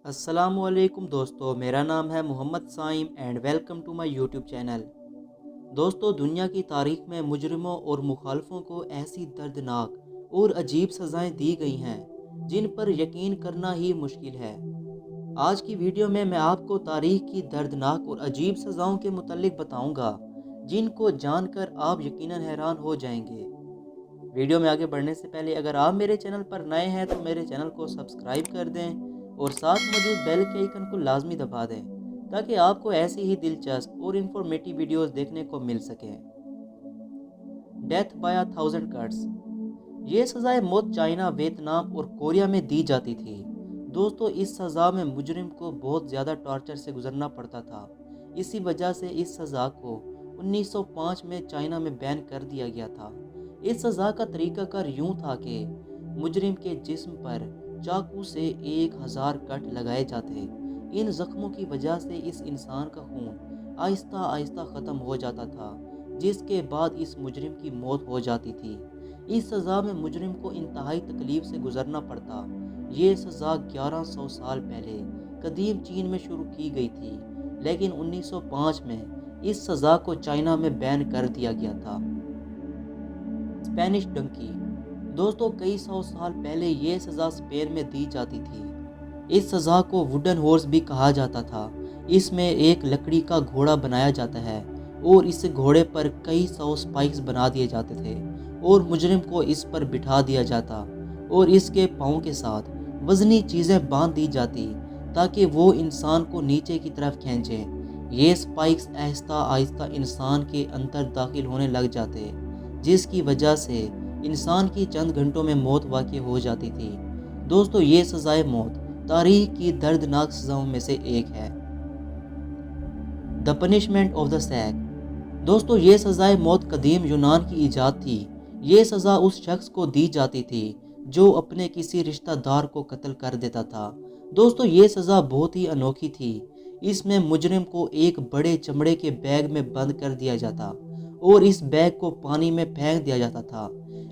السلام علیکم دوستو، میرا نام ہے Muhammad Saim and welcome to my YouTube channel. دوستو، دنیا کی تاریخ میں مجرموں اور مخالفوں کو ایسی دردناک اور عجیب سزائیں دی گئی ہیں جن پر یقین کرنا ہی مشکل ہے۔ آج کی ویڈیو میں آپ کو تاریخ کی دردناک اور عجیب سزاؤں کے متعلق بتاؤں گا جن کو جان کر آپ یقیناً حیران ہو جائیں گے۔ ویڈیو میں آگے بڑھنے سے پہلے اگر آپ میرے چینل پر نئے ہیں تو میرے چینل کو سبسکرائب کر دیں اور ساتھ موجود بیل کے آئیکن کو لازمی دبا دیں تاکہ آپ کو ایسی ہی دلچسپ اور انفارمیٹیو ویڈیوز دیکھنے کو مل سکیں۔ Death by 1000 cuts. یہ سزائے موت چائنا، ویتنام اور کوریا میں دی جاتی تھی۔ دوستو، اس سزا میں مجرم کو بہت زیادہ ٹارچر سے گزرنا پڑتا تھا۔ اسی وجہ سے اس سزا کو 1905 میں چائنا میں بین کر دیا گیا تھا۔ اس سزا کا طریقہ کار یوں تھا کہ مجرم کے جسم پر چاقو سے 1000 کٹ لگائے جاتے۔ ان زخموں کی وجہ سے اس انسان کا خون آہستہ آہستہ ختم ہو جاتا تھا، جس کے بعد اس مجرم کی موت ہو جاتی تھی۔ اس سزا میں مجرم کو انتہائی تکلیف سے گزرنا پڑتا۔ یہ سزا 1100 سال پہلے قدیم چین میں شروع کی گئی تھی، لیکن 1905 میں اس سزا کو چائنا میں بین کر دیا گیا تھا۔ Spanish donkey. دوستو، کئی سو سال پہلے یہ سزا اسپین میں دی جاتی تھی۔ اس سزا کو ووڈن ہارس بھی کہا جاتا تھا۔ اس میں ایک لکڑی کا گھوڑا بنایا جاتا ہے اور اس گھوڑے پر کئی سو سپائکس بنا دیے جاتے تھے اور مجرم کو اس پر بٹھا دیا جاتا اور اس کے پاؤں کے ساتھ وزنی چیزیں باندھ دی جاتی تاکہ وہ انسان کو نیچے کی طرف کھینچے۔ یہ سپائکس آہستہ آہستہ انسان کے اندر داخل ہونے لگ جاتے، جس کی وجہ سے انسان کی چند گھنٹوں میں موت واقع ہو جاتی تھی۔ دوستو، یہ سزائے موت تاریخ کی دردناک سزاؤں میں سے ایک ہے۔ دی پنشمنٹ آف دی سیک۔ دوستو، یہ سزائے موت قدیم یونان کی ایجاد تھی۔ یہ سزا اس شخص کو دی جاتی تھی جو اپنے کسی رشتہ دار کو قتل کر دیتا تھا۔ دوستو، یہ سزا بہت ہی انوکھی تھی۔ اس میں مجرم کو ایک بڑے چمڑے کے بیگ میں بند کر دیا جاتا اور اس بیگ کو پانی میں پھینک دیا جاتا تھا۔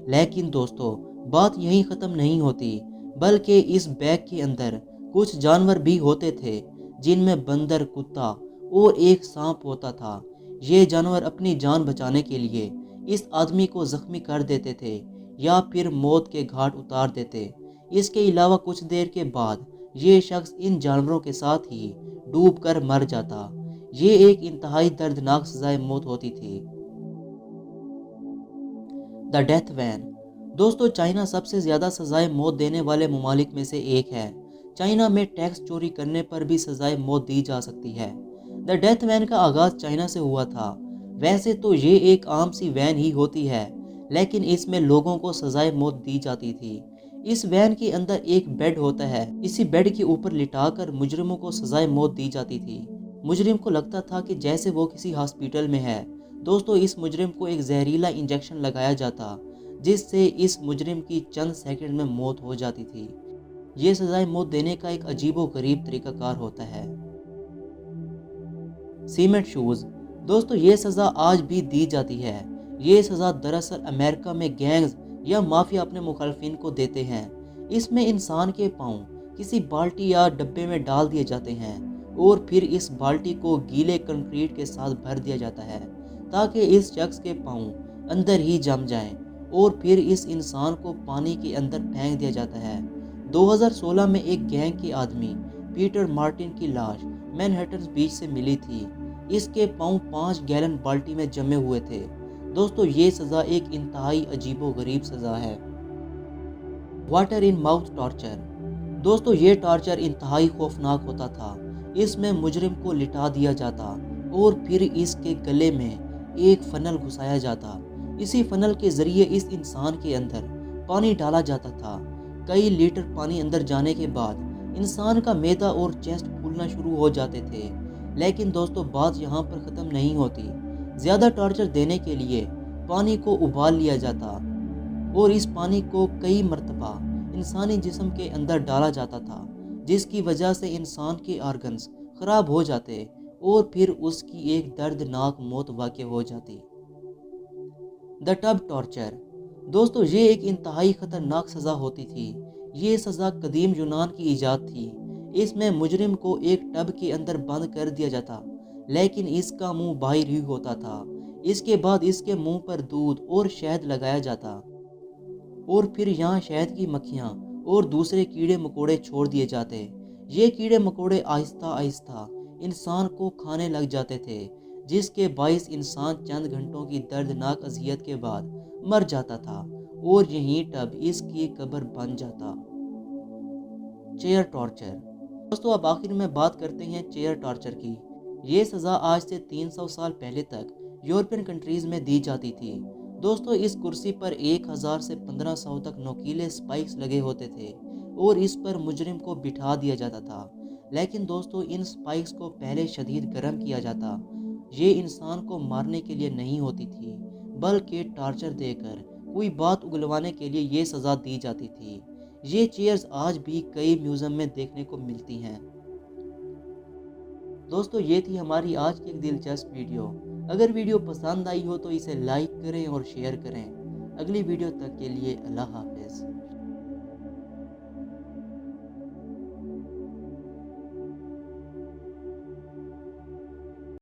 لیکن دوستو، بات یہیں ختم نہیں ہوتی، بلکہ اس بیگ کے اندر کچھ جانور بھی ہوتے تھے جن میں بندر، کتا اور ایک سانپ ہوتا تھا۔ یہ جانور اپنی جان بچانے کے لیے اس آدمی کو زخمی کر دیتے تھے یا پھر موت کے گھاٹ اتار دیتے۔ اس کے علاوہ کچھ دیر کے بعد یہ شخص ان جانوروں کے ساتھ ہی ڈوب کر مر جاتا۔ یہ ایک انتہائی دردناک سزائے موت ہوتی تھی۔ The death when. دوستو، چائنا سب سے زیادہ سزائے موت دینے والے ممالک میں سے ایک ہے۔ چائنا میں ٹیکس چوری کرنے پر بھی سزائے موت دی جا سکتی ہے۔ دی ڈیتھ وین کا آغاز چائنا سے ہوا تھا۔ ویسے تو یہ ایک عام سی وین ہی ہوتی ہے، لیکن اس میں لوگوں کو سزائے موت دی جاتی تھی۔ اس وین کے اندر ایک بیڈ ہوتا ہے، اسی بیڈ کے اوپر لٹا کر مجرموں کو سزائے موت دی جاتی تھی۔ مجرم کو لگتا تھا کہ جیسے وہ کسی ہاسپٹل میں ہے۔ دوستو، اس مجرم کو ایک زہریلا انجیکشن لگایا جاتا جس سے اس مجرم کی چند سیکنڈ میں موت ہو جاتی تھی۔ یہ سزائے موت دینے کا ایک عجیب و غریب طریقہ کار ہوتا ہے۔ Cement shoes. دوستو، یہ سزا آج بھی دی جاتی ہے۔ یہ سزا دراصل امریکہ میں گینگز یا مافیا اپنے مخالفین کو دیتے ہیں۔ اس میں انسان کے پاؤں کسی بالٹی یا ڈبے میں ڈال دیے جاتے ہیں اور پھر اس بالٹی کو گیلے کنکریٹ کے ساتھ بھر دیا جاتا ہے تاکہ اس شخص کے پاؤں اندر ہی جم جائیں اور پھر اس انسان کو پانی کے اندر پھینک دیا جاتا ہے۔ 2016 میں ایک گینگ کے آدمی پیٹر مارٹن کی لاش مینہٹن بیچ سے ملی تھی۔ اس کے پاؤں 5 گیلن بالٹی میں جمے ہوئے تھے۔ دوستو، یہ سزا ایک انتہائی عجیب و غریب سزا ہے۔ Water in mouth torture. دوستو، یہ ٹارچر انتہائی خوفناک ہوتا تھا۔ اس میں مجرم کو لٹا دیا جاتا اور پھر اس کے گلے میں ایک فنل گھسایا جاتا۔ اسی فنل کے ذریعے اس انسان کے اندر پانی ڈالا جاتا تھا۔ کئی لیٹر پانی اندر جانے کے بعد انسان کا معدہ اور چیسٹ پھولنا شروع ہو جاتے تھے۔ لیکن دوستو، بات یہاں پر ختم نہیں ہوتی۔ زیادہ ٹارچر دینے کے لیے پانی کو ابال لیا جاتا اور اس پانی کو کئی مرتبہ انسانی جسم کے اندر ڈالا جاتا تھا، جس کی وجہ سے انسان کے آرگنز خراب ہو جاتے اور پھر اس کی ایک دردناک موت واقع ہو جاتی۔ دی ٹب ٹارچر۔ دوستو، یہ ایک انتہائی خطرناک سزا ہوتی تھی۔ یہ سزا قدیم یونان کی ایجاد تھی۔ اس میں مجرم کو ایک ٹب کے اندر بند کر دیا جاتا، لیکن اس کا منہ باہر ہی ہوتا تھا۔ اس کے بعد اس کے منہ پر دودھ اور شہد لگایا جاتا اور پھر یہاں شہد کی مکھیاں اور دوسرے کیڑے مکوڑے چھوڑ دیے جاتے۔ یہ کیڑے مکوڑے آہستہ آہستہ انسان کو کھانے لگ جاتے تھے، جس کے باعث انسان چند گھنٹوں کی دردناک اذیت کے بعد مر جاتا تھا اور یہی ٹب اس کی قبر بن جاتا۔ Chair torture. دوستو اب آخر میں بات کرتے ہیں چیئر ٹارچر کی۔ یہ سزا آج سے 300 سال پہلے تک یورپین کنٹریز میں دی جاتی تھی۔ دوستو اس کرسی پر 1000 سے 1500 تک نوکیلے سپائکس لگے ہوتے تھے اور اس پر مجرم کو بٹھا دیا جاتا تھا۔ لیکن دوستو ان سپائکس کو پہلے شدید گرم کیا جاتا۔ یہ انسان کو مارنے کے لیے نہیں ہوتی تھی، بلکہ ٹارچر دے کر کوئی بات اگلوانے کے لیے یہ سزا دی جاتی تھی۔ یہ چیئرز آج بھی کئی میوزیم میں دیکھنے کو ملتی ہیں۔ دوستو یہ تھی ہماری آج کی ایک دلچسپ ویڈیو۔ اگر ویڈیو پسند آئی ہو تو اسے لائک کریں اور شیئر کریں۔ اگلی ویڈیو تک کے لیے اللہ حافظ۔